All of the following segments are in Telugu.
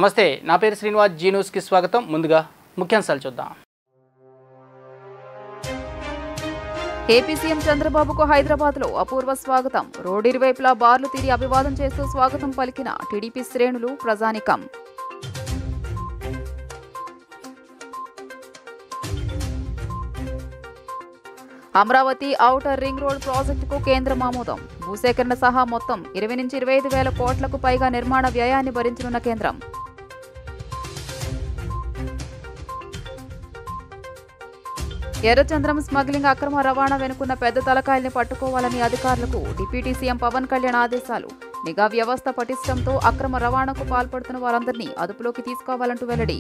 నమస్తే, నా పేరు శ్రీనివాస్. జీ న్యూస్కి స్వాగతం. ముందుగా ముఖ్యాంశాలు చూద్దాం. ఏపీ సీఎం చంద్రబాబుకు హైదరాబాద్లో అపూర్వ స్వాగతం. రోడ్డు ఇరువైపులా బార్లు తీరి అభివాదం చేస్తూ స్వాగతం పలికిన టీడీపీ శ్రేణులు, ప్రజానికం. అమరావతి ఔటర్ రింగ్ రోడ్ ప్రాజెక్టుకు కేంద్రం ఆమోదం. భూసేకరణ సహా మొత్తం 20 నుంచి 25 వేల కోట్లకు పైగా నిర్మాణ వ్యయాన్ని భరించనున్న కేంద్రం. ఎర్రచంద్రం స్మగ్లింగ్ అక్రమ రవాణా వెనుకున్న పెద్ద తలకాయల్ని పట్టుకోవాలని అధికారులకు డిప్యూటీ సీఎం పవన్ కళ్యాణ్ ఆదేశాలు. నిఘా వ్యవస్థ పటిష్టంతో అక్రమ రవాణాకు పాల్పడుతున్న వారందరినీ అదుపులోకి తీసుకోవాలంటూ వెల్లడి.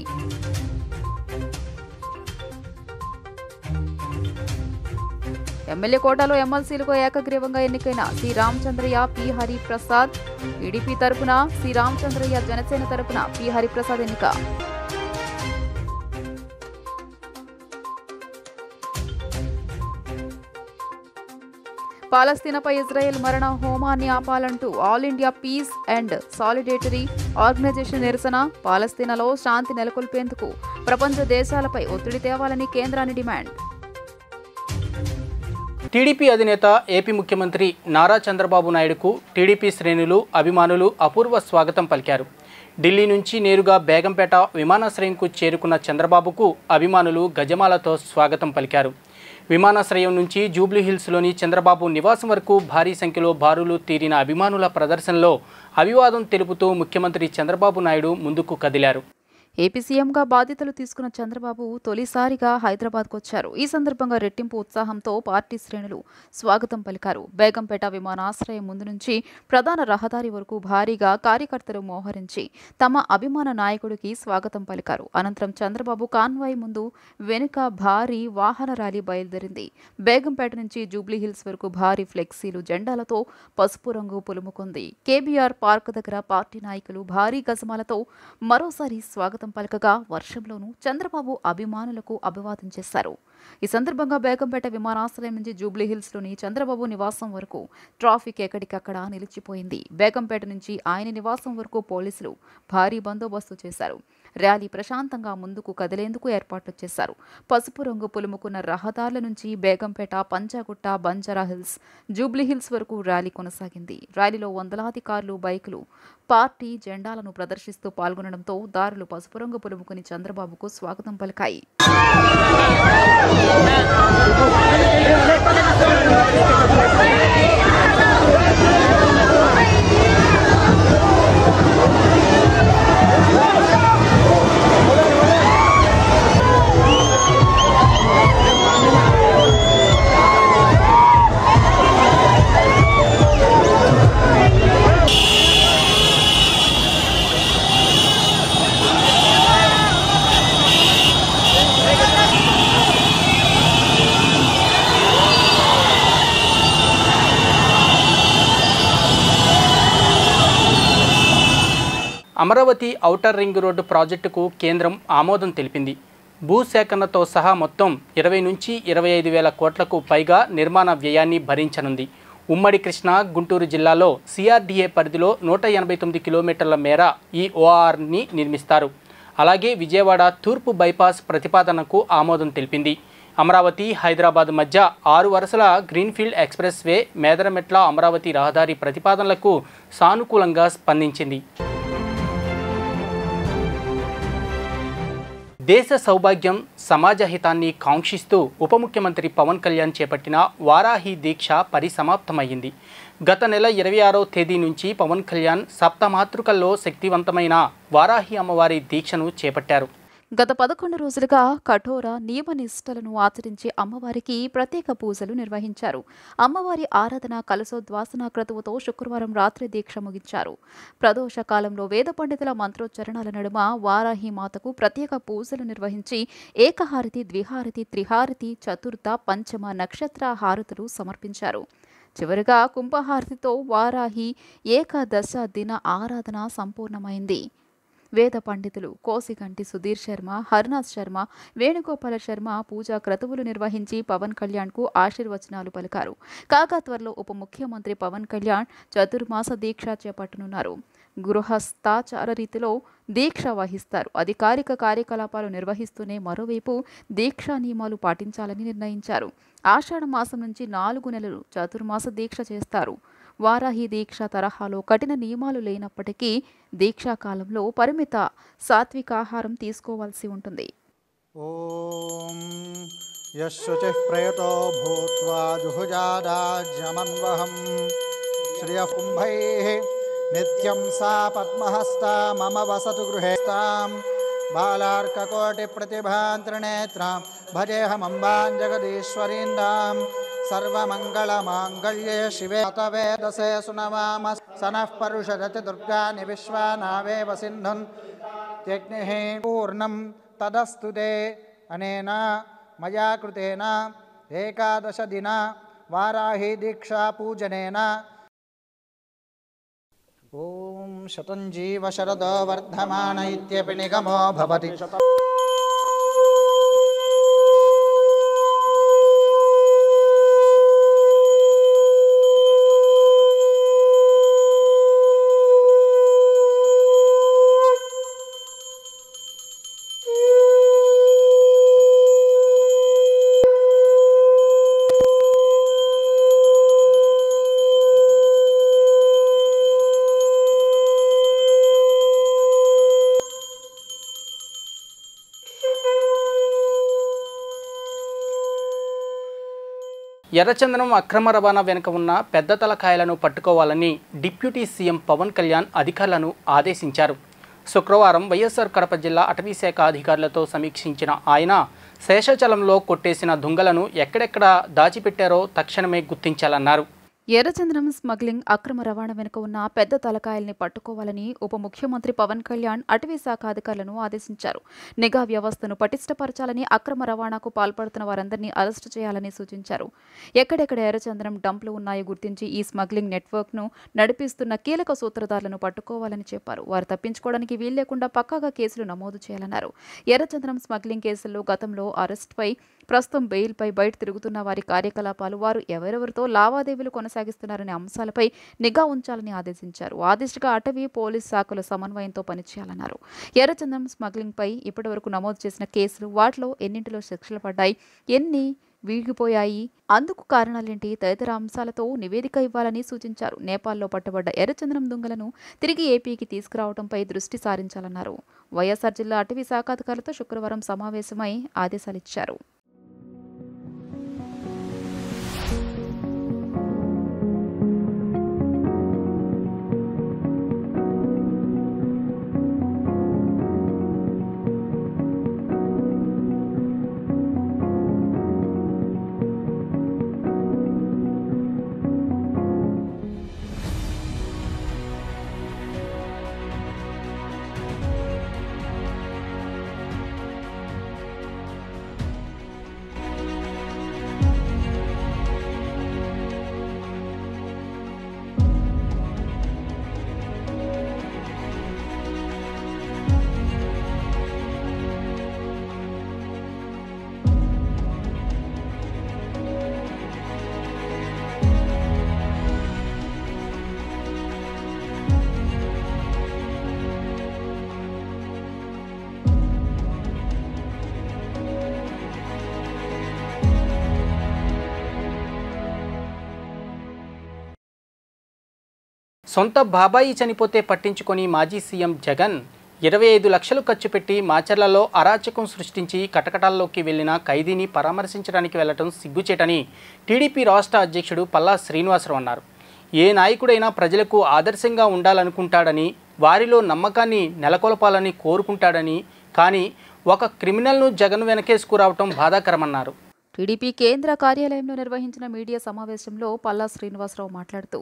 ఎమ్మెల్యే కోటాలో ఎమ్మెల్సీలకు ఏకగ్రీవంగా ఎన్నికైన C Ramachandraiah, P Hariprasad. TDP తరపున సి రామచంద్రయ్య, జనసేన తరపున పి హరిప్రసాద్ ఎన్నిక. పాలస్తీనాపై ఇజ్రాయెల్ మరణ హోమాన్ని ఆపాలంటూ all India peace and solidarity organisation నిరసన. పాలస్తీనాలో శాంతి నెలకొల్పేందుకు ప్రపంచ దేశాలపై ఒత్తిడి తేవాలని కేంద్రాన్ని డిమాండ్. టీడీపీ అధినేత ఏపీ ముఖ్యమంత్రి నారా చంద్రబాబు నాయుడుకు టీడీపీ శ్రేణులు, అభిమానులు అపూర్వ స్వాగతం పలికారు. ఢిల్లీ నుంచి నేరుగా బేగంపేట విమానాశ్రయంకు చేరుకున్న చంద్రబాబుకు అభిమానులు గజమాలతో స్వాగతం పలికారు. విమానాశ్రయం నుంచి జూబ్లీహిల్స్లోని చంద్రబాబు నివాసం వరకు భారీ సంఖ్యలో బారులు తీరిన అభిమానుల ప్రదర్శనలో అభివాదం తెలుపుతూ ముఖ్యమంత్రి చంద్రబాబు నాయుడు ముందుకు కదిలారు. ఏపీ సీఎంగా బాధ్యతలు తీసుకున్న చంద్రబాబు తొలిసారిగా హైదరాబాద్కు వచ్చారు. ఈ సందర్భంగా రెట్టింపు ఉత్సాహంతో పార్టీ శ్రేణులు స్వాగతం పలికారు. బేగంపేట విమానాశ్రయం ముందు నుంచి ప్రధాన రహదారి వరకు భారీగా కార్యకర్తలు మోహరించి తమ అభిమాన నాయకుడికి స్వాగతం పలికారు. అనంతరం చంద్రబాబు కాన్వాయ్ ముందు వెనుక భారీ వాహన ర్యాలీ బయలుదేరింది. బేగంపేట నుంచి జూబ్లీహిల్స్ వరకు భారీ ఫ్లెక్సీలు, జెండాలతో పసుపు రంగు పులుముకుంది. కేబీఆర్ పార్క్ దగ్గర పార్టీ నాయకులు భారీ గజమాలతో మరోసారి స్వాగతం పలకగా వర్షంలోనూ చంద్రబాబు అభిమానులకు అభివాదం చేశారు. ఈ సందర్భంగా బేగంపేట విమానాశ్రయం నుంచి జూబ్లీహిల్స్లోని చంద్రబాబు నివాసం వరకు ట్రాఫిక్ ఎక్కడికక్కడ నిలిచిపోయింది. బేగంపేట నుంచి ఆయన నివాసం వరకు పోలీసులు భారీ బందోబస్తు చేశారు. ర్యాలీ ప్రశాంతంగా ముందుకు కదిలేందుకు ఏర్పాట్లు చేశారు. పసుపు రంగు పులుముకున్న రహదారుల నుంచి బేగంపేట, పంజాగుట్ట, బంజారా హిల్స్, జూబ్లీహిల్స్ వరకు ర్యాలీ కొనసాగింది. ర్యాలీలో వందలాది కార్లు, బైకులు పార్టీ జెండాలను ప్రదర్శిస్తూ పాల్గొనడంతో దారులు పసుపు రంగు పులుముకుని చంద్రబాబుకు స్వాగతం పలికాయి. అమరావతి ఔటర్ రింగ్ రోడ్డు ప్రాజెక్టుకు కేంద్రం ఆమోదం తెలిపింది. భూసేకరణతో సహా మొత్తం 20 నుంచి 25 వేల కోట్లకు పైగా నిర్మాణ వ్యయాన్ని భరించనుంది. ఉమ్మడి కృష్ణా, గుంటూరు జిల్లాలో సిఆర్డీఏ పరిధిలో 189 కిలోమీటర్ల మేర ఈ ఓఆర్ని నిర్మిస్తారు. అలాగే విజయవాడ తూర్పు బైపాస్ ప్రతిపాదనకు ఆమోదం తెలిపింది. అమరావతి, హైదరాబాద్ మధ్య 6 వరుసల greenfield express way, Medarametla Amaravati రహదారి ప్రతిపాదనలకు సానుకూలంగా స్పందించింది. దేశ సౌభాగ్యం, సమాజ హితాన్ని కాంక్షిస్తూ ఉప ముఖ్యమంత్రి పవన్ కళ్యాణ్ చేపట్టిన వారాహి దీక్ష పరిసమాప్తమయ్యింది. గత నెల 26వ తేదీ నుంచి పవన్ కళ్యాణ్ సప్తమాతృకల్లో శక్తివంతమైన వారాహి అమ్మవారి దీక్షను చేపట్టారు. గత 11 రోజులుగా కఠోర నియమనిష్టలను ఆచరించి అమ్మవారికి ప్రత్యేక పూజలు నిర్వహించారు. అమ్మవారి ఆరాధన, కలశోద్వాసన క్రతువుతో శుక్రవారం రాత్రి దీక్ష ముగించారు. ప్రదోష కాలంలో వేద పండితుల మంత్రోచ్చరణాల నడుమ వారాహి మాతకు ప్రత్యేక పూజలు నిర్వహించి ఏకహారతి, ద్విహారతి, త్రిహారతి, చతుర్థ, పంచమ నక్షత్ర హారతులు సమర్పించారు. చివరిగా కుంభహారతితో వారాహి ఏకాదశ దిన ఆరాధన సంపూర్ణమైంది. వేద పండితులు కోసిగంటి సుధీర్ శర్మ, హర్నాథ్ శర్మ, వేణుగోపాల శర్మ పూజా క్రతువులు నిర్వహించి పవన్ కళ్యాణ్కు ఆశీర్వచనాలు పలికారు. కాగా త్వరలో ఉప ముఖ్యమంత్రి పవన్ కళ్యాణ్ చతుర్మాస దీక్ష చేపట్టనున్నారు. గృహస్థాచార రీతిలో దీక్ష వహిస్తారు. అధికారిక కార్యకలాపాలు నిర్వహిస్తూనే మరోవైపు దీక్షా నియమాలు పాటించాలని నిర్ణయించారు. ఆషాఢ మాసం నుంచి 4 నెలలు చతుర్మాస దీక్ష చేస్తారు. వారాహి దీక్ష తరహాలో కఠిన నియమాలు లేనప్పటికీ దీక్షా కాలంలో పరిమిత సాత్వికాహారం తీసుకోవాల్సి ఉంటుంది. ఓం యశుచిః ప్రయతో భూత్వా జుహుజాదాజ్యమన్వహం శ్రియః కుంభైః నిత్యం సా పద్మహస్తా మమ వసతు గృహేస్తాం బాలార్కకోటిప్రతిభాం త్రినేత్రాం భజేహమంబాం జగదీశ్వరీందాం సర్వమంగళమాంగళ్యే శివే తవేదసే సునమామ సనః పరుషరతి దుర్గాని విశ్వానావేవ సింధున్ యజ్ఞః పూర్ణం తదస్తు తే అనేన మయా కృతేన ఏకాదశ దిన వారాహి దీక్షా పూజనేన. ఓం శతం జీవ శరదో వర్ధమాన ఇత్యపి నిగమో భవతి. ఎర్రచందనం అక్రమ రవాణా వెనుక ఉన్న పెద్ద తలకాయలను పట్టుకోవాలని డిప్యూటీ సీఎం పవన్ కళ్యాణ్ అధికారులను ఆదేశించారు. శుక్రవారం వైఎస్ఆర్ కడప జిల్లా అటవీశాఖ అధికారులతో సమీక్షించిన ఆయన శేషాచలంలో కొట్టేసిన దుంగలను ఎక్కడెక్కడ దాచిపెట్టారో తక్షణమే గుర్తించాలన్నారు. ఎర్రచందనం స్మగ్లింగ్ అక్రమ రవాణా వెనుక ఉన్న పెద్ద తలకాయల్ని పట్టుకోవాలని ఉప ముఖ్యమంత్రి పవన్ కళ్యాణ్ అటవీ శాఖ అధికారులను ఆదేశించారు. నిఘా వ్యవస్థను పటిష్టపరచాలని, అక్రమ రవాణాకు పాల్పడుతున్న వారందరినీ అరెస్టు చేయాలని సూచించారు. ఎక్కడెక్కడ ఎర్రచందనం డంపులు ఉన్నాయో గుర్తించి ఈ స్మగ్లింగ్ నెట్వర్క్ను నడిపిస్తున్న కీలక సూత్రధారులను పట్టుకోవాలని చెప్పారు. వారు తప్పించుకోవడానికి వీల్లేకుండా పక్కాగా కేసులు నమోదు చేయాలన్నారు. ఎర్రచందనం స్మగ్లింగ్ కేసుల్లో గతంలో అరెస్టుపై, ప్రస్తుతం బెయిల్పై బయట తిరుగుతున్న వారి కార్యకలాపాలు, వారు ఎవరెవరితో లావాదేవీలు కొనసాగిస్తున్నారనే అంశాలపై నిఘా ఉంచాలని ఆదేశించారు. ఆ దిశగా అటవీ, పోలీస్ శాఖల సమన్వయంతో పనిచేయాలన్నారు. ఎర్రచందనం స్మగ్లింగ్పై ఇప్పటివరకు నమోదు చేసిన కేసులు, వాటిలో ఎన్నింటిలో శిక్షలు పడ్డాయి, ఎన్ని వీగిపోయాయి, అందుకు కారణాలేంటి తదితర అంశాలతో నివేదిక ఇవ్వాలని సూచించారు. నేపాల్లో పట్టుబడ్డ ఎర్రచందనం దుంగలను తిరిగి ఏపీకి తీసుకురావడంపై దృష్టి సారించాలన్నారు. వైఎస్ఆర్ జిల్లా అటవీ శాఖ అధికారులతో శుక్రవారం సమావేశమై ఆదేశాలిచ్చారు. సొంత బాబాయి చనిపోతే పట్టించుకొని మాజీ సీఎం జగన్ 25 లక్షలు ఖర్చు పెట్టి మాచర్లలో అరాచకం సృష్టించి కటకటాల్లోకి వెళ్లిన ఖైదీని పరామర్శించడానికి వెళ్లడం సిగ్గుచేటని టీడీపీ రాష్ట్ర అధ్యక్షుడు పల్లా శ్రీనివాసరావు అన్నారు. ఏ నాయకుడైనా ప్రజలకు ఆదర్శంగా ఉండాలనుకుంటాడని, వారిలో నమ్మకాన్ని నెలకొల్పాలని కోరుకుంటాడని, కానీ ఒక క్రిమినల్ను జగన్ వెనకేసుకురావటం బాధాకరమన్నారు. టీడీపీ కేంద్ర కార్యాలయంలో నిర్వహించిన మీడియా సమావేశంలో పల్లా శ్రీనివాసరావు మాట్లాడుతూ,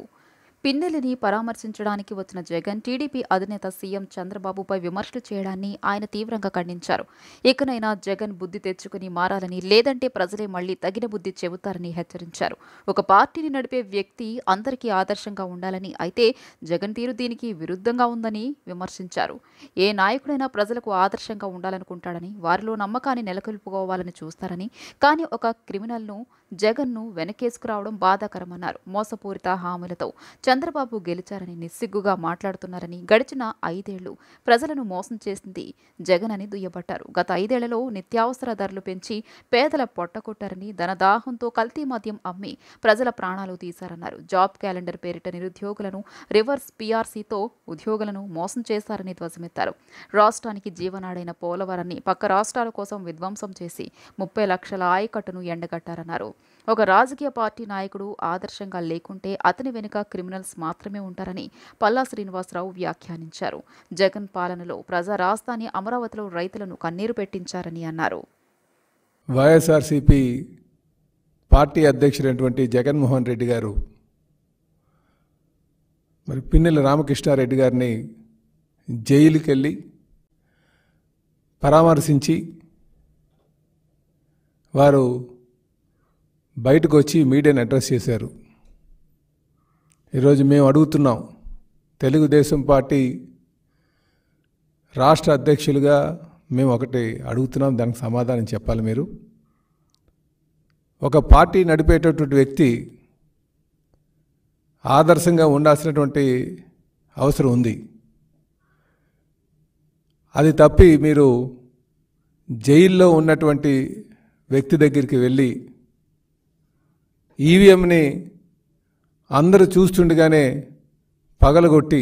పిన్నెల్లిని పరామర్శించడానికి వచ్చిన జగన్ టీడీపీ అధినేత సీఎం చంద్రబాబుపై విమర్శలు చేయడాన్ని ఆయన తీవ్రంగా ఖండించారు. ఇకనైనా జగన్ బుద్ధి తెచ్చుకుని మారాలని, లేదంటే ప్రజలే మళ్లీ తగిన బుద్ధి చెబుతారని హెచ్చరించారు. ఒక పార్టీని నడిపే వ్యక్తి అందరికీ ఆదర్శంగా ఉండాలని, అయితే జగన్ తీరు దీనికి విరుద్ధంగా ఉందని విమర్శించారు. ఏ నాయకుడైనా ప్రజలకు ఆదర్శంగా ఉండాలనుకుంటాడని, వారిలో నమ్మకాన్ని నెలకొల్పుకోవాలని చూస్తారని, కానీ ఒక క్రిమినల్ను జగన్ను వెనకేసుకురావడం బాధాకరమన్నారు. మోసపూరిత హామీలతో చంద్రబాబు గెలిచారని నిస్సిగ్గుగా మాట్లాడుతున్నారని, గడిచిన 5 ఏళ్లు ప్రజలను మోసం చేసింది జగన్ అని దుయ్యబట్టారు. గత 5 ఏళ్లలో నిత్యావసర ధరలు పెంచి పేదల పొట్టకొట్టారని, ధనదాహంతో కల్తీ మద్యం అమ్మి ప్రజల ప్రాణాలు తీశారన్నారు. జాబ్ క్యాలెండర్ పేరిట నిరుద్యోగులను, రివర్స్ పీఆర్సీతో ఉద్యోగులను మోసం చేశారని ధ్వజమెత్తారు. రాష్ట్రానికి జీవనాడైన పోలవరాన్ని పక్క రాష్ట్రాల కోసం విధ్వంసం చేసి 30 లక్షల ఆయకట్టును ఎండగట్టారన్నారు. ఒక రాజకీయ పార్టీ నాయకుడు ఆదర్శంగా లేకుంటే అతని వెనుక క్రిమినల్స్ మాత్రమే ఉంటారని పల్లా శ్రీనివాసరావు వ్యాఖ్యానించారు. జగన్ పాలనలో ప్రజా రాజధాని అమరావతిలో రైతులను కన్నీరు పెట్టించారని అన్నారు. వైఎస్ఆర్సీపీ పార్టీ అధ్యక్షుడైనటువంటి జగన్మోహన్ రెడ్డి గారు మరి పిన్నెల రామకృష్ణారెడ్డి గారిని జైలుకి వెళ్ళి పరామర్శించి వారు బయటకు వచ్చి మీడియాని అడ్రస్ చేశారు. ఈరోజు మేము అడుగుతున్నాం, తెలుగుదేశం పార్టీ రాష్ట్ర అధ్యక్షులుగా మేము ఒకటి అడుగుతున్నాం, దానికి సమాధానం చెప్పాలి. మీరు ఒక పార్టీ నడిపేటటువంటి వ్యక్తి ఆదర్శంగా ఉండాల్సినటువంటి అవసరం ఉంది. అది తప్పి మీరు జైల్లో ఉన్నటువంటి వ్యక్తి దగ్గరికి వెళ్ళి ఈవీఎంని అందరూ చూస్తుండగానే పగలగొట్టి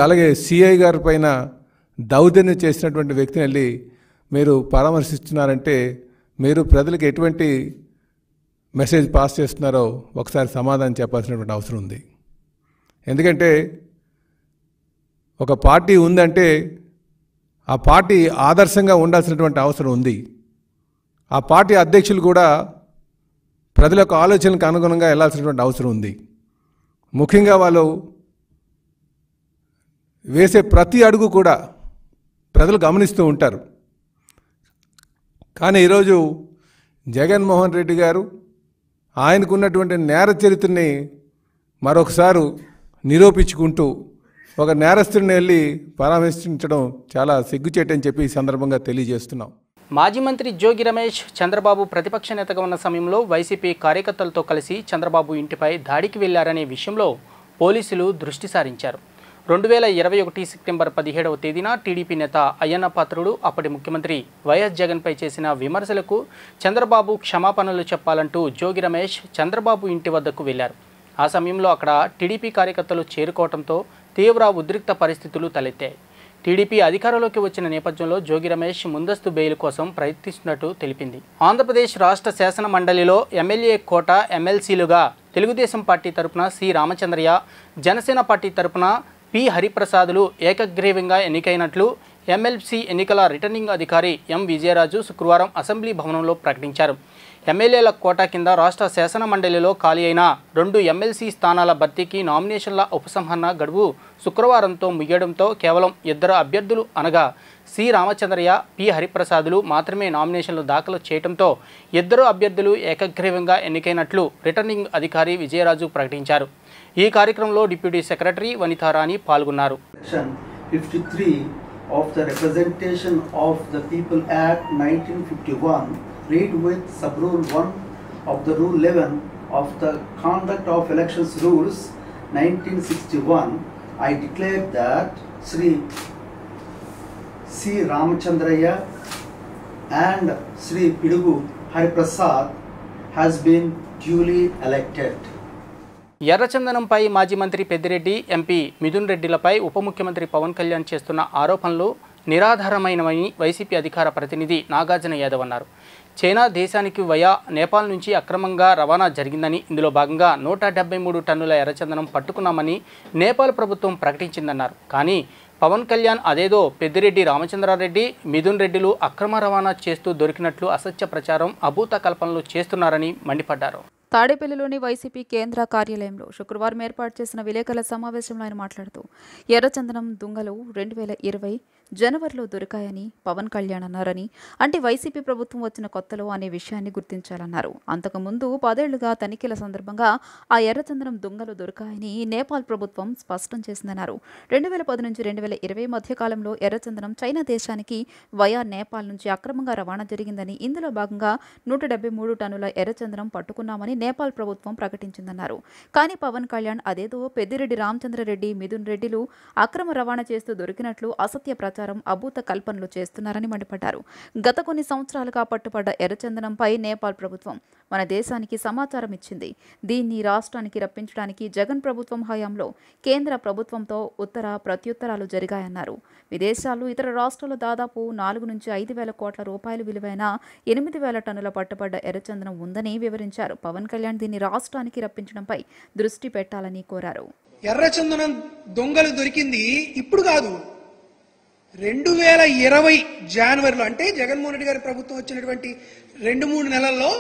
అలాగే సిఐ గారి పైన దౌర్జన్యం చేసినటువంటి వ్యక్తిని వెళ్ళి మీరు పరామర్శిస్తున్నారంటే మీరు ప్రజలకు ఎటువంటి మెసేజ్ పాస్ చేస్తున్నారో ఒకసారి సమాధానం చెప్పాల్సినటువంటి అవసరం ఉంది. ఎందుకంటే ఒక పార్టీ ఉందంటే ఆ పార్టీ ఆదర్శంగా ఉండాల్సినటువంటి అవసరం ఉంది. ఆ పార్టీ అధ్యక్షులు కూడా ప్రజల యొక్క ఆలోచనలకు అనుగుణంగా వెళ్ళాల్సినటువంటి అవసరం ఉంది. ముఖ్యంగా వాళ్ళు వేసే ప్రతి అడుగు కూడా ప్రజలు గమనిస్తూ ఉంటారు. కానీ ఈరోజు జగన్మోహన్ రెడ్డి గారు ఆయనకున్నటువంటి నేర చరిత్రని మరొకసారి నిరూపించుకుంటూ ఒక నేరస్తుడిని వెళ్ళి పరామర్శించడం చాలా సిగ్గుచేటని చెప్పి ఈ సందర్భంగా తెలియజేస్తున్నాం. మాజీ మంత్రి జోగి రమేష్ చంద్రబాబు ప్రతిపక్ష నేతగా ఉన్న సమయంలో వైసీపీ కార్యకర్తలతో కలిసి చంద్రబాబు ఇంటిపై దాడికి వెళ్లారనే విషయంలో పోలీసులు దృష్టి సారించారు. 2021 సెప్టెంబర్ 17వ తేదీన టీడీపీ నేత అయ్యన్న పాత్రుడు అప్పటి ముఖ్యమంత్రి వైఎస్ జగన్పై చేసిన విమర్శలకు చంద్రబాబు క్షమాపణలు చెప్పాలంటూ జోగి రమేష్ చంద్రబాబు ఇంటి వద్దకు వెళ్లారు. ఆ సమయంలో అక్కడ టీడీపీ కార్యకర్తలు చేరుకోవడంతో తీవ్ర ఉద్రిక్త పరిస్థితులు తలెత్తాయి. టీడీపీ అధికారంలోకి వచ్చిన నేపథ్యంలో జోగి రమేష్ ముందస్తు బెయిల్ కోసం ప్రయత్నిస్తున్నట్టు తెలిపింది. ఆంధ్రప్రదేశ్ రాష్ట్ర శాసన మండలిలో ఎమ్మెల్యే కోట ఎమ్మెల్సీలుగా తెలుగుదేశం పార్టీ తరపున సి రామచంద్రయ్య, జనసేన పార్టీ తరపున పి హరిప్రసాదులు ఏకగ్రీవంగా ఎన్నికైనట్లు ఎమ్మెల్సీ ఎన్నికల రిటర్నింగ్ అధికారి ఎం విజయరాజు శుక్రవారం అసెంబ్లీ భవనంలో ప్రకటించారు. ఎమ్మెల్యేల కోటా కింద రాష్ట్ర శాసన మండలిలో ఖాళీ అయిన 2 ఎమ్మెల్సీ స్థానాల భర్తీకి నామినేషన్ల ఉపసంహరణ గడువు శుక్రవారంతో ముగియడంతో కేవలం 2 అభ్యర్థులు అనగా సి రామచంద్రయ్య, పి హరిప్రసాదులు మాత్రమే నామినేషన్లు దాఖలు చేయడంతో 2 అభ్యర్థులు ఏకగ్రీవంగా ఎన్నికైనట్లు రిటర్నింగ్ అధికారి విజయరాజు ప్రకటించారు. ఈ కార్యక్రమంలో డిప్యూటీ సెక్రటరీ వనితారాణి పాల్గొన్నారు. 53 of the Representation of the People Act 1951 read with sub-rule 1 of the Rule 11 of the Conduct of Elections Rules 1961, I declare that Sri C. Ramachandraya and Sri Pidugu Hariprasad has been duly elected. ఎర్రచందనంపై మాజీ మంత్రి పెద్దిరెడ్డి, ఎంపీ మిథున్ రెడ్డిలపై ఉప ముఖ్యమంత్రి పవన్ కళ్యాణ్ చేస్తున్న ఆరోపణలు నిరాధారమైనవని వైసీపీ అధికార ప్రతినిధి నాగార్జున యాదవ్ అన్నారు. చైనా దేశానికి వయా నేపాల్ నుంచి అక్రమంగా రవాణా జరిగిందని, ఇందులో భాగంగా 173 టన్నుల ఎర్రచందనం పట్టుకున్నామని నేపాల్ ప్రభుత్వం ప్రకటించిందన్నారు. కానీ పవన్ కళ్యాణ్ అదేదో పెద్దిరెడ్డి రామచంద్రారెడ్డి, మిథున్ రెడ్డిలు అక్రమ రవాణా చేస్తూ దొరికినట్లు అసత్య ప్రచారం, అభూత కల్పనలు చేస్తున్నారని మండిపడ్డారు. తాడేపల్లిలోని వైసీపీ కేంద్ర కార్యాలయంలో శుక్రవారం ఏర్పాటు చేసిన విలేకరుల సమావేశంలో ఆయన మాట్లాడుతూ ఎర్రచందనం దుంగలు 2020 జనవరిలో దొరికాయని పవన్ కళ్యాణ్ అన్నారని, అంటే వైసీపీ ప్రభుత్వం వచ్చిన కొత్తలో అనే విషయాన్ని గుర్తించాలన్నారు. అంతకుముందు 10 ఏళ్లుగా తనిఖీల సందర్భంగా ఆ ఎర్రచందనం దొంగలు దొరికాయని నేపాల్ ప్రభుత్వం స్పష్టం చేసిందన్నారు. 2010 నుంచి 2020 మధ్య కాలంలో ఎర్రచందనం చైనా దేశానికి వయా నేపాల్ నుంచి అక్రమంగా రవాణా జరిగిందని, ఇందులో భాగంగా 173 టన్నుల ఎర్రచందనం పట్టుకున్నామని నేపాల్ ప్రభుత్వం ప్రకటించిందన్నారు. కానీ పవన్ కళ్యాణ్ అదేదో పెద్దిరెడ్డి రామచంద్రరెడ్డి, మిథున్ రెడ్డిలు అక్రమ రవాణా చేస్తూ దొరికినట్లు అసత్య ప్రచారం, అభూత కల్పనలు చేస్తున్నారని మండిపడ్డారు. గత కొన్ని సంవత్సరాలుగా పట్టుబడ్డ ఎర్రచందనంపై నేపాల్ ప్రభుత్వం మన దేశానికి సమాచారం ఇచ్చింది. దీన్ని రాష్ట్రానికి రప్పించడానికి జగన్ ప్రభుత్వం హయాంలో కేంద్ర ప్రభుత్వంతో ఉత్తర ప్రత్యుత్తరాలు జరిగాయన్నారు. విదేశాలు, ఇతర రాష్ట్రాల్లో దాదాపు 4 నుంచి 5 వేల కోట్ల రూపాయలు విలువైన 8,000 టన్నుల పట్టుబడ్డ ఎర్రచందనం ఉందని వివరించారు. పవన్ కళ్యాణ్ దీన్ని రాష్ట్రానికి రప్పించడంపై దృష్టి పెట్టాలని కోరారు. ఎర్రచందనం దొంగలు దొరికింది ఇప్పుడు కాదు, 2020 జనవరిలో, అంటే జగన్మోహన్ రెడ్డి గారి ప్రభుత్వం వచ్చినటువంటి 2-3 నెలల్లో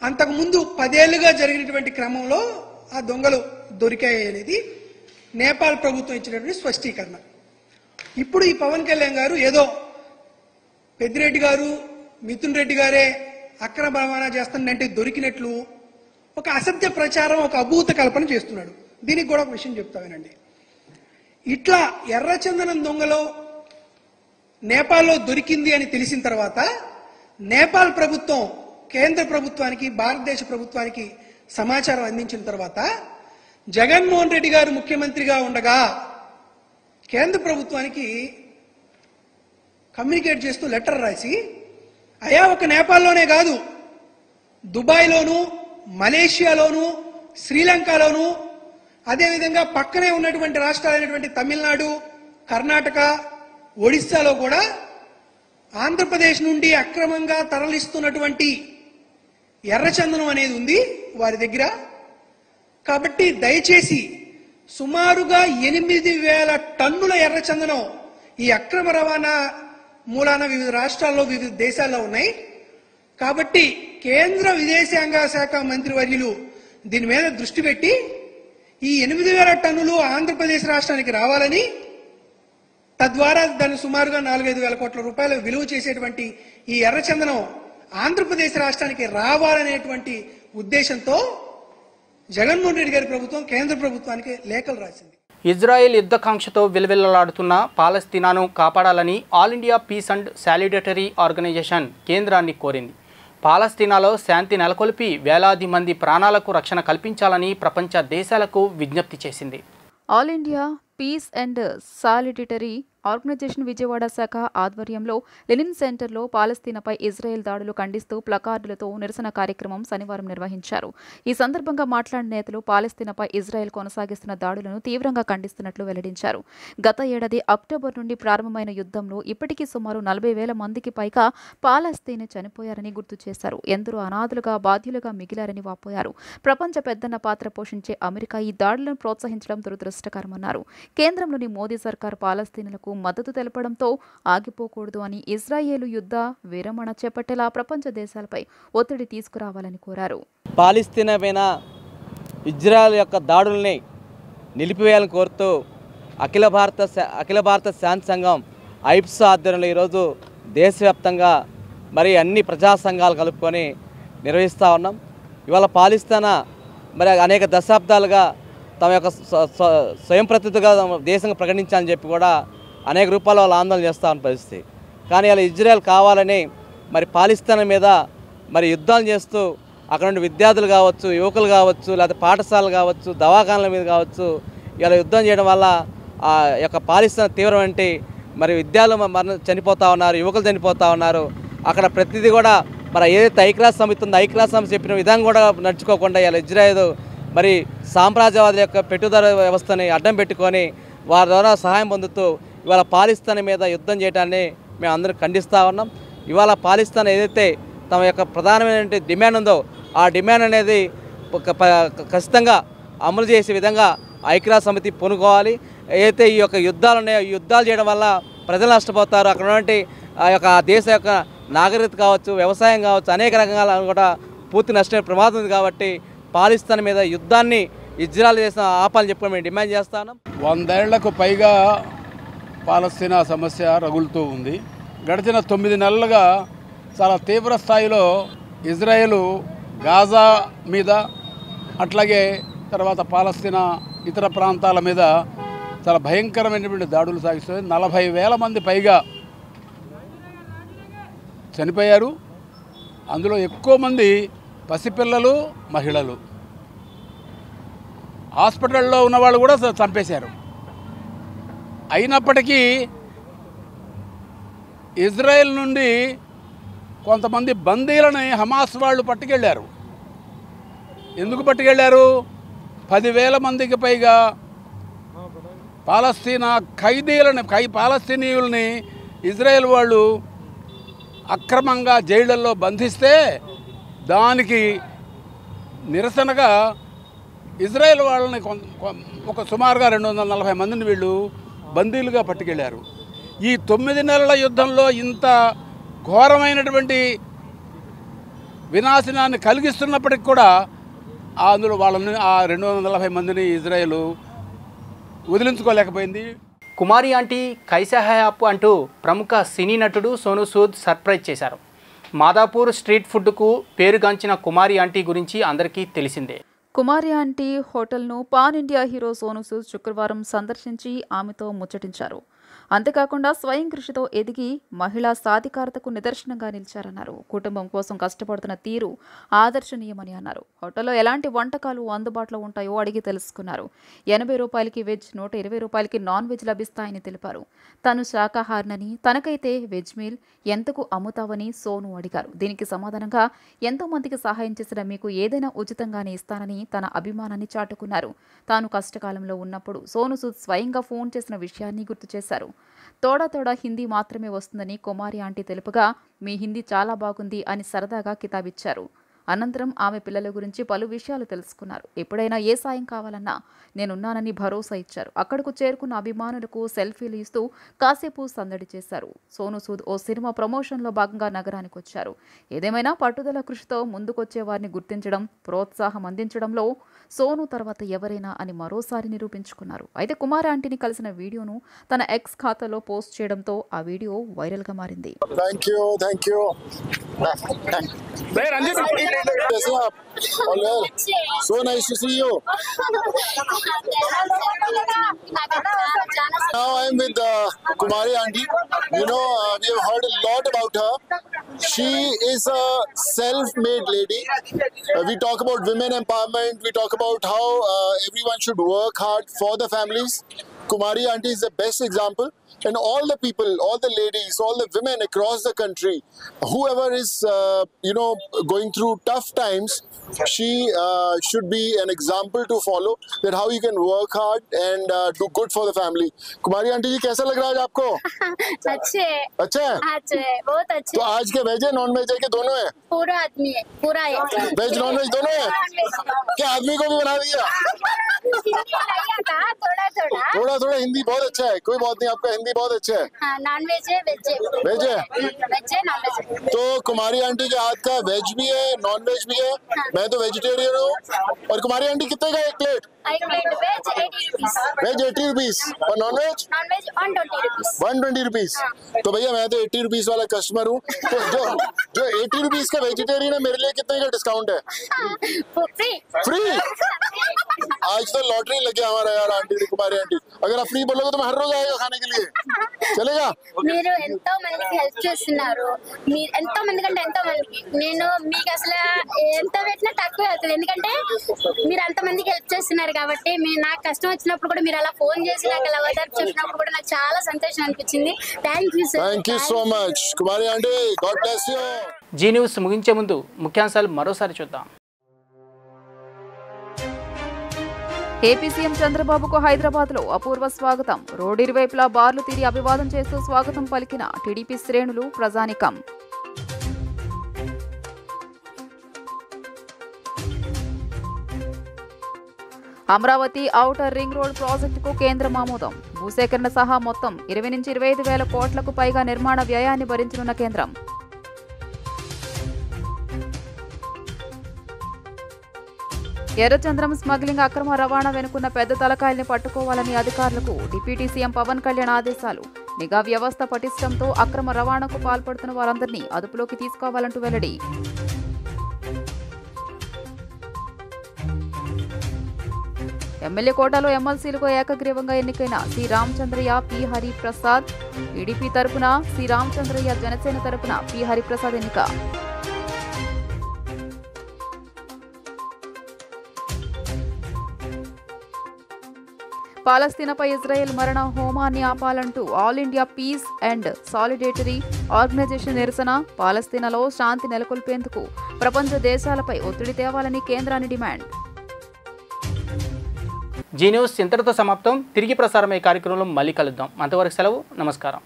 అంతకుముందు 10 ఏళ్లుగా జరిగినటువంటి క్రమంలో ఆ దొంగలు దొరికాయి అనేది నేపాల్ ప్రభుత్వం ఇచ్చినటువంటి స్పష్టీకరణ. ఇప్పుడు ఈ పవన్ కళ్యాణ్ గారు ఏదో పెద్దిరెడ్డి గారు, మిథున్ రెడ్డి గారే అక్రమ రవాణా చేస్తానంటే దొరికినట్లు ఒక అసత్య ప్రచారం, ఒక అభూత కల్పన చేస్తున్నాడు. దీనికి కూడా ఒక విషయం చెప్తా వినండి. ఇట్లా ఎర్రచందనం దొంగలో నేపాల్లో దొరికింది అని తెలిసిన తర్వాత నేపాల్ ప్రభుత్వం కేంద్ర ప్రభుత్వానికి, భారతదేశ ప్రభుత్వానికి సమాచారం అందించిన తర్వాత జగన్మోహన్ రెడ్డి గారు ముఖ్యమంత్రిగా ఉండగా కేంద్ర ప్రభుత్వానికి కమ్యూనికేట్ చేస్తూ లెటర్ రాసి, అయా ఒక నేపాల్లోనే కాదు, దుబాయ్లోను, మలేషియాలోను, శ్రీలంకలోను, అదేవిధంగా పక్కనే ఉన్నటువంటి రాష్ట్రాలైనటువంటి తమిళనాడు, కర్ణాటక, ఒడిస్సాలో కూడా ఆంధ్రప్రదేశ్ నుండి అక్రమంగా తరలిస్తున్నటువంటి ఎర్రచందనం అనేది ఉంది వారి దగ్గర. కాబట్టి దయచేసి సుమారుగా 8,000 టన్నుల ఎర్రచందనం ఈ అక్రమ రవాణా మూలాన వివిధ రాష్ట్రాల్లో, వివిధ దేశాల్లో ఉన్నాయి. కాబట్టి కేంద్ర విదేశాంగ శాఖ మంత్రివర్యులు దీని మీద దృష్టి పెట్టి ఈ 8,000 టన్నులు ఆంధ్రప్రదేశ్ రాష్ట్రానికి రావాలని, తద్వారా దాన్ని సుమారుగా 4-5 వేల కోట్ల రూపాయలు విలువ చేసేటువంటి ఈ ఎర్రచందనం ఆంధ్రప్రదేశ్ రాష్ట్రానికి రావాలనేటువంటి ఉద్దేశంతో జగన్మోహన్ రెడ్డి గారి ప్రభుత్వం కేంద్ర ప్రభుత్వానికి లేఖలు రాసింది. ఇజ్రాయెల్ యుద్ధకాంక్షతో విలవిలలాడుతున్న పాలస్తీనాను కాపాడాలని all India peace and solidarity organisation కేంద్రాన్ని కోరింది. పాలస్తీనాలో శాంతి నెలకొల్పి వేలాది మంది ప్రాణాలకు రక్షణ కల్పించాలని ప్రపంచ దేశాలకు విజ్ఞప్తి చేసింది. All India peace and solidarity organisation Vijayawada శాఖ ఆధ్వర్యంలో లెనిన్ సెంటర్లో పాలస్తీనాపై ఇజ్రాయెల్ దాడులు ఖండిస్తూ ప్లకార్డులతో నిరసన కార్యక్రమం శనివారం నిర్వహించారు. ఈ సందర్భంగా మాట్లాడిన నేతలు పాలస్తీనాపై ఇజ్రాయెల్ కొనసాగిస్తున్న దాడులను తీవ్రంగా ఖండిస్తున్నట్లు వెల్లడించారు. గత ఏడాది అక్టోబర్ నుండి ప్రారంభమైన యుద్ధంలో ఇప్పటికీ సుమారు 40,000 మందికి పైగా పాలస్తీనా చనిపోయారని గుర్తు చేశారు. ఎందరో అనాథులుగా, బాధ్యులుగా మిగిలారని వాపోయారు. ప్రపంచ పెద్దన్న పాత్ర పోషించే అమెరికా ఈ దాడులను ప్రోత్సహించడం దురదృష్టకరమన్నారు. కేంద్రంలోని మోదీ సర్కార్ పాలస్తీనాలకు మద్దతు తెలపడంతో ఆగిపోకూడదు అని, ఇజ్రాయేలు యుద్ధ విరమణ చేపట్టేలా ప్రపంచ దేశాలపై ఒత్తిడి తీసుకురావాలని కోరారు. పాలస్తీనా పైన ఇజ్రాయెల్ యొక్క దాడుల్ని నిలిపివేయాలని కోరుతూ అఖిల భారత శాంతి సంఘం ఐప్స్ ఆధ్వర్యంలో ఈరోజు దేశవ్యాప్తంగా మరి అన్ని ప్రజా సంఘాలు కలుపుకొని నిర్వహిస్తూ ఉన్నాం. ఇవాళ పాలస్తీనా మరి అనేక దశాబ్దాలుగా తమ యొక్క స్వయం ప్రతినిధిగా దేశంగా ప్రకటించాలని చెప్పి కూడా అనేక రూపాయల వాళ్ళు ఆందోళన చేస్తూ ఉన్న పరిస్థితి. కానీ అలా ఇజ్రాయెల్ కావాలని మరి పాలస్తీనా మీద మరి యుద్ధాలు చేస్తూ అక్కడ నుండి విద్యార్థులు కావచ్చు, యువకులు కావచ్చు, లేకపోతే పాఠశాలలు కావచ్చు, దవాఖానల మీద కావచ్చు ఇలా యుద్ధం చేయడం వల్ల ఆ యొక్క పాలస్తీనా తీవ్రమంటే మరి విద్యార్థులు చనిపోతూ ఉన్నారు, యువకులు చనిపోతూ ఉన్నారు. అక్కడ ప్రతిదీ కూడా మరి ఏదైతే ఐక్యరాజ్య సమితి ఉందో ఐక్యరాజ్య సమితి చెప్పిన విధంగా కూడా నడుచుకోకుండా ఇలా ఇజ్రాయెల్ మరి సామ్రాజ్యవాదుల యొక్క పెట్టుదల వ్యవస్థని అడ్డం పెట్టుకొని వారి ద్వారా సహాయం పొందుతూ ఇవాళ పాలస్తీనా మీద యుద్ధం చేయడాన్ని మేము అందరం ఖండిస్తూ ఉన్నాం. ఇవాళ పాలస్తీనా ఏదైతే తమ యొక్క ప్రధానమైన డిమాండ్ ఉందో ఆ డిమాండ్ అనేది ఖచ్చితంగా అమలు చేసే విధంగా ఐక్యరాజ్య సమితి పూనుకోవాలి. ఏదైతే ఈ యొక్క యుద్ధాలు ఉన్నాయో ఈ యుద్ధాలు చేయడం వల్ల ప్రజలు నష్టపోతారు. అక్కడ ఉన్నటువంటి ఆ యొక్క దేశ యొక్క నాగరికత కావచ్చు, వ్యవసాయం కావచ్చు, అనేక రకాల కూడా పూర్తి నష్టమే ప్రమాదం ఉంది. కాబట్టి పాలస్తీనా మీద యుద్ధాన్ని ఇజ్రాయెల్ చేసిన ఆపాలని చెప్పి మేము డిమాండ్ చేస్తాను. 100 ఏళ్లకు పైగా పాలస్తీనా సమస్య రగులుతూ ఉంది. గడిచిన 9 నెలలుగా చాలా తీవ్ర స్థాయిలో ఇజ్రాయెల్ గాజా మీద అట్లాగే తర్వాత పాలస్తీనా ఇతర ప్రాంతాల మీద చాలా భయంకరమైనటువంటి దాడులు సాగిస్తుంది. 40,000 మంది పైగా చనిపోయారు. అందులో ఎక్కువ మంది పసిపిల్లలు, మహిళలు. హాస్పిటల్లో ఉన్నవాళ్ళు కూడా చంపేశారు. అయినప్పటికీ ఇజ్రాయెల్ నుండి కొంతమంది బందీలని హమాస్ వాళ్ళు పట్టుకెళ్ళారు. ఎందుకు పట్టుకెళ్ళారు? 10,000 మందికి పైగా పాలస్తీనా పాలస్తీనీయుల్ని ఇజ్రాయెల్ వాళ్ళు అక్రమంగా జైళ్లలో బంధిస్తే దానికి నిరసనగా ఇజ్రాయెల్ వాళ్ళని ఒక సుమారుగా 240 మందిని వీళ్ళు బందీలుగా పట్టుకెళ్ళారు. ఈ 9 నెలల యుద్ధంలో ఇంత ఘోరమైనటువంటి వినాశనాన్ని కలిగిస్తున్నప్పటికి కూడా అందులో వాళ్ళని ఆ 240 మందిని ఇజ్రాయెల్ వదిలించుకోలేకపోయింది. కుమారి ఆంటీ కైసా హై ఆప్ అంటూ ప్రముఖ సినీ నటుడు సోనూ సూద్ సర్ప్రైజ్ చేశారు. మాదాపూర్ స్ట్రీట్ ఫుడ్కు పేరుగాంచిన కుమారి ఆంటీ గురించి అందరికీ తెలిసిందే. కుమారి ఆంటీ హోటల్ను pan India hero Sonu Sood శుక్రవారం సందర్శించి ఆమెతో ముచ్చటించారు. అంతేకాకుండా స్వయం కృషితో ఎదిగి మహిళా సాధికారతకు నిదర్శనంగా నిలిచారన్నారు. కుటుంబం కోసం కష్టపడుతున్న తీరు ఆదర్శనీయమని అన్నారు. హోటల్లో ఎలాంటి వంటకాలు అందుబాటులో ఉంటాయో అడిగి తెలుసుకున్నారు. 80 రూపాయలకి వెజ్, 120 రూపాయలకి నాన్ వెజ్ లభిస్తాయని తెలిపారు. తను శాకాహారినని, తనకైతే వెజ్ మీల్ ఎంతకు అమ్ముతావని సోను అడిగారు. దీనికి సమాధానంగా ఎంతో మందికి సహాయం చేసిన మీకు ఏదైనా ఉచితంగానే ఇస్తానని తన అభిమానాన్ని చాటుకున్నారు. తాను కష్టకాలంలో ఉన్నప్పుడు సోను సూద్ స్వయంగా ఫోన్ చేసిన విషయాన్ని గుర్తు చేశారు. తోడా హిందీ మాత్రమే వస్తుందని కుమారి ఆంటీ తెలుపగా మీ హిందీ చాలా బాగుంది అని సరదాగా కితాబిచ్చారు. అనంతరం ఆమె పిల్లల గురించి పలు విషయాలు తెలుసుకున్నారు. ఎప్పుడైనా ఏ సాయం కావాలన్నా నేనున్నానని భరోసా ఇచ్చారు. అక్కడకు చేరుకున్న అభిమానులకు సెల్ఫీలు ఇస్తూ కాసేపు సందడి చేశారు. సోనూ సూద్ ఓ సినిమా ప్రమోషన్లో భాగంగా నగరానికి వచ్చారు. ఏదేమైనా పట్టుదల కృషితో ముందుకొచ్చే వారిని గుర్తించడం, ప్రోత్సాహం అందించడంలో సోను తర్వాత ఎవరైనా అని మరోసారి నిరూపించుకున్నారు. అయితే కుమారి ఆంటీని కలిసిన వీడియోను తన ఎక్స్ ఖాతాలో పోస్ట్ చేయడంతో ఆ వీడియో వైరల్ గా మారింది. So nice to see you. Now I am with Kumari Aunty. You know, we have heard a lot about her. She is a self-made lady. We talk about women empowerment. We talk about how everyone should work hard for the families. Kumari Aunty is the best example. And all the people, all the ladies, all the women across the country, whoever is, going through tough times, she should be an example to follow, that how you can work hard and do good for the family. Kumari Aunty जी, कैसा लग रहा है आज आपको? अच्छे है। अच्छा है? अच्छे है, बहुत अच्छे। तो आज के वेज है, नॉन वेज है कि दोनों है? पूरा आदमी है, पूरा है। वेज नॉन वेज दोनों है? क्या आदमी को भी बना दिया? थोड़ा थोड़ा हिंदी बहुत अच्छा है, कोई बात नहीं, आपका हिंदी बहुत अच्छा है। नॉन वेज है, वेज है, वेज है, वेज है, नॉन वेज है। तो कुमारी आंटी के हाथ का वेज भी है, नॉन वेज भी है। मैं तो वेजिटेरियन हूँ। और कुमारी आंटी कितने का एक प्लेट? एक plate veg 80 rupees, veg 80 rupees और नॉन वेज 120 रुपीस। 120 रुपीस। तो भैया मैं तो 80 रुपीस वाला कस्टमर हूँ, तो जो 80 रुपीस का वेजिटेरियन है, मेरे लिए कितने का डिस्काउंट है? Free free. आज तो लॉटरी लग गया हमारा यार आंटी, कुमारी आंटी। अगर आप फ्री बोलोगे तो मैं हर रोज आएगा खाने के लिए, चलेगा? మీరు ఎంతో మందికి హెల్ప్ చేస్తున్నారు. మీరు ఎంతో మంది కంటే ఎంతో మందికి నేను మీకు అసలు ఎంత పెట్టినా తక్కువే అవుతుంది. ఎందుకంటే మీరు అంత మందికి హెల్ప్ చేస్తున్నారు కాబట్టి. నాకు కష్టం వచ్చినప్పుడు కూడా మీరు అలా ఫోన్ చేసి నాకు అలా ఓదార్పు చెప్పినప్పుడు కూడా నాకు చాలా సంతోషం అనిపించింది. Thank you sir. Thank you so much Kumari aunty, god bless you. Zee News ముగించే ముందు ముఖ్యాంశాలు మరోసారి చూద్దాం. ఏపీ సీఎం చంద్రబాబుకు హైదరాబాద్లో అపూర్వ స్వాగతం. రోడ్డు ఇరువైపులా బార్లు తీరి అభివాదం చేస్తూ స్వాగతం పలికిన టీడీపీ శ్రేణులు, ప్రజానికం. అమరావతి ఔటర్ రింగ్ రోడ్ ప్రాజెక్టుకు కేంద్రం ఆమోదం. భూసేకరణ సహా మొత్తం 20 నుంచి 25 వేల కోట్లకు పైగా నిర్మాణ వ్యయాన్ని భరించనున్న కేంద్రం. ఎర్రచంద్రం స్మగ్లింగ్ అక్రమ రవాణా వెనుకున్న పెద్ద తలకాయల్ని పట్టుకోవాలని అధికారులకు డిప్యూటీ సీఎం పవన్ కళ్యాణ్ ఆదేశాలు. నిఘా వ్యవస్థ పటిష్టంతో అక్రమ రవాణాకు పాల్పడుతున్న వారందరినీ అదుపులోకి తీసుకోవాలంటూ వెల్లడి. ఎమ్మెల్యే కోటాలో ఎమ్మెల్సీలకు ఏకగ్రీవంగా ఎన్నికైన C Ramachandraiah, P Hariprasad. TDP తరపున సి రామచంద్రయ్య, జనసేన తరపున పి హరిప్రసాద్ ఎన్నిక. పాలస్తీనాపై ఇజ్రాయెల్ మరణ హోమాన్ని ఆపాలంటూ all India peace and solidarity organisation నిరసన. పాలస్తీనాలో శాంతి నెలకొల్పేందుకు ప్రపంచ దేశాలపై ఒత్తిడి తేవాలని కేంద్రాన్ని డిమాండ్. జీ న్యూస్ ఇంతటితో సమాప్తం. తిరిగి ప్రసారమయ్యే కార్యక్రమంలో మళ్ళీ కలుద్దాం. అంతవరకు సెలవు. నమస్కారం.